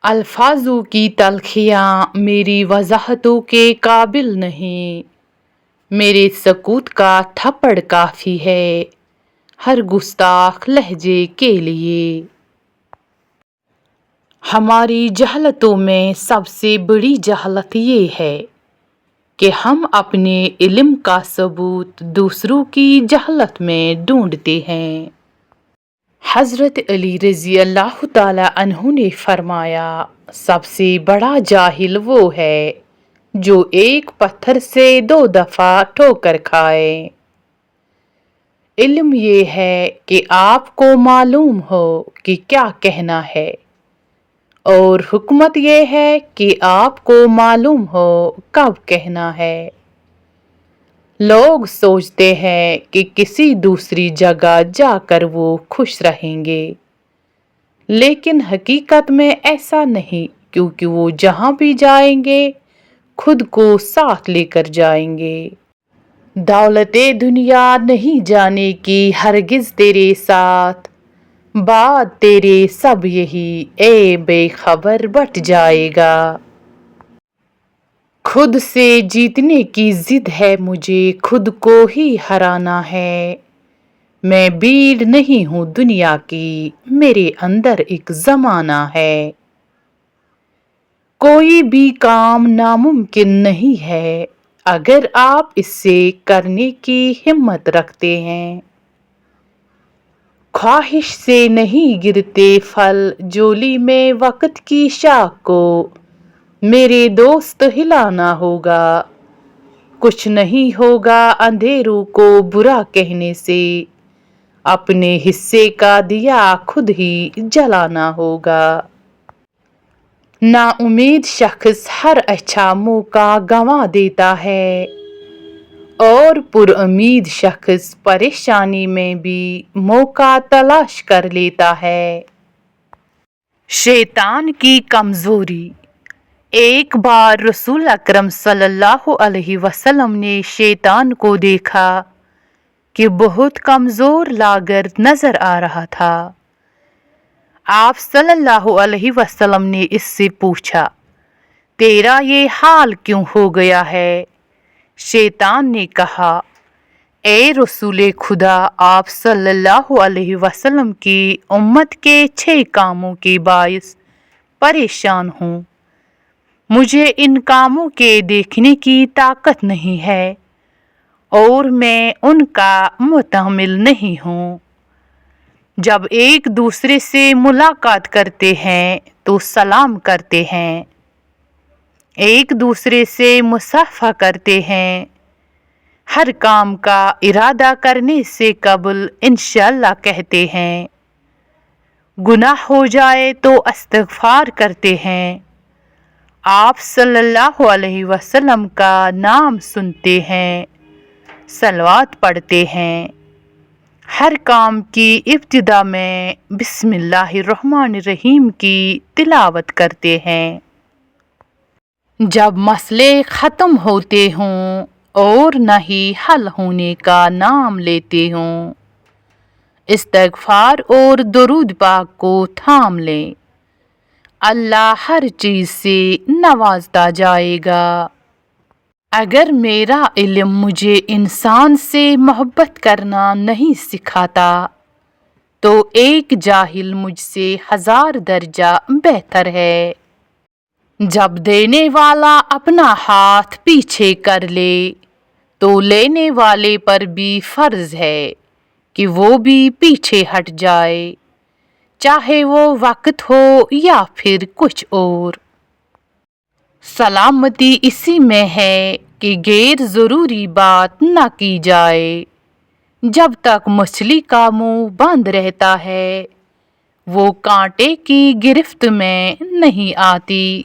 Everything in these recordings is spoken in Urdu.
الفاظوں کی تلخیاں میری وضاحتوں کے قابل نہیں، میرے سکوت کا تھپڑ کافی ہے ہر گستاخ لہجے کے لیے۔ ہماری جہالتوں میں سب سے بڑی جہالت یہ ہے کہ ہم اپنے علم کا ثبوت دوسروں کی جہالت میں ڈھونڈتے ہیں۔ حضرت علی رضی اللہ تعالیٰ عنہ نے فرمایا، سب سے بڑا جاہل وہ ہے جو ایک پتھر سے 2 دفعہ ٹھوکر کھائے۔ علم یہ ہے کہ آپ کو معلوم ہو کہ کیا کہنا ہے، اور حکمت یہ ہے کہ آپ کو معلوم ہو کب کہنا ہے۔ لوگ سوچتے ہیں کہ کسی دوسری جگہ جا کر وہ خوش رہیں گے، لیکن حقیقت میں ایسا نہیں، کیونکہ وہ جہاں بھی جائیں گے خود کو ساتھ لے کر جائیں گے۔ دولت دنیا نہیں جانے کی ہرگز تیرے ساتھ، بعد تیرے سب یہی اے بے خبر بٹ جائے گا۔ خود سے جیتنے کی ضد ہے مجھے، خود کو ہی ہرانا ہے۔ میں بھیڑ نہیں ہوں دنیا کی، میرے اندر ایک زمانہ ہے۔ کوئی بھی کام ناممکن نہیں ہے اگر آپ اسے کرنے کی ہمت رکھتے ہیں۔ خواہش سے نہیں گرتے پھل جھولی میں وقت کی شاخ کو، میرے دوست ہلانا ہوگا۔ کچھ نہیں ہوگا اندھیروں کو برا کہنے سے، اپنے حصے کا دیا خود ہی جلانا ہوگا۔ نا امید شخص ہر اچھا موقع گنوا دیتا ہے، اور پر امید شخص پریشانی میں بھی موقع تلاش کر لیتا ہے۔ شیطان کی کمزوری۔ ایک بار رسول اکرم صلی اللہ علیہ وسلم نے شیطان کو دیکھا کہ بہت کمزور لاغر نظر آ رہا تھا۔ آپ صلی اللہ علیہ وسلم نے اس سے پوچھا، تیرا یہ حال کیوں ہو گیا ہے؟ شیطان نے کہا، اے رسول خدا، آپ صلی اللہ علیہ وسلم کی امت کے 6 کاموں کے باعث پریشان ہوں۔ مجھے ان کاموں کے دیکھنے کی طاقت نہیں ہے، اور میں ان کا متحمل نہیں ہوں۔ جب ایک دوسرے سے ملاقات کرتے ہیں تو سلام کرتے ہیں، ایک دوسرے سے مصافحہ کرتے ہیں، ہر کام کا ارادہ کرنے سے قبل انشاءاللہ کہتے ہیں، گناہ ہو جائے تو استغفار کرتے ہیں، آپ صلی اللہ علیہ وسلم کا نام سنتے ہیں، صلوات پڑھتے ہیں، ہر کام کی ابتدا میں بسم اللہ الرحمن الرحیم کی تلاوت کرتے ہیں۔ جب مسئلے ختم ہوتے ہوں اور نہ ہی حل ہونے کا نام لیتے ہوں، استغفار اور درود پاک کو تھام لیں، اللہ ہر چیز سے نوازتا جائے گا۔ اگر میرا علم مجھے انسان سے محبت کرنا نہیں سکھاتا تو ایک جاہل مجھ سے 1000 درجہ بہتر ہے۔ جب دینے والا اپنا ہاتھ پیچھے کر لے تو لینے والے پر بھی فرض ہے کہ وہ بھی پیچھے ہٹ جائے، چاہے وہ وقت ہو یا پھر کچھ اور۔ سلامتی اسی میں ہے کہ غیر ضروری بات نہ کی جائے۔ جب تک مچھلی کا منہ بند رہتا ہے وہ کانٹے کی گرفت میں نہیں آتی۔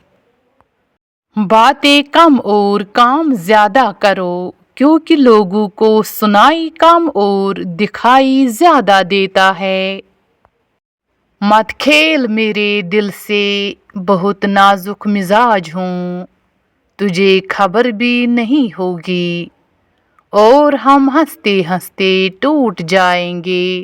باتیں کم اور کام زیادہ کرو، کیونکہ لوگوں کو سنائی کم اور دکھائی زیادہ دیتا ہے۔ مت کھیل میرے دل سے، بہت نازک مزاج ہوں، تجھے خبر بھی نہیں ہوگی، اور ہم ہنستے ہنستے ٹوٹ جائیں گے۔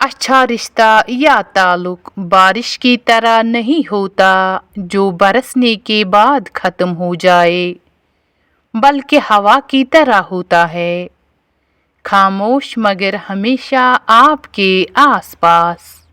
اچھا رشتہ یا تعلق بارش کی طرح نہیں ہوتا جو برسنے کے بعد ختم ہو جائے، بلکہ ہوا کی طرح ہوتا ہے، خاموش مگر ہمیشہ آپ کے آس پاس۔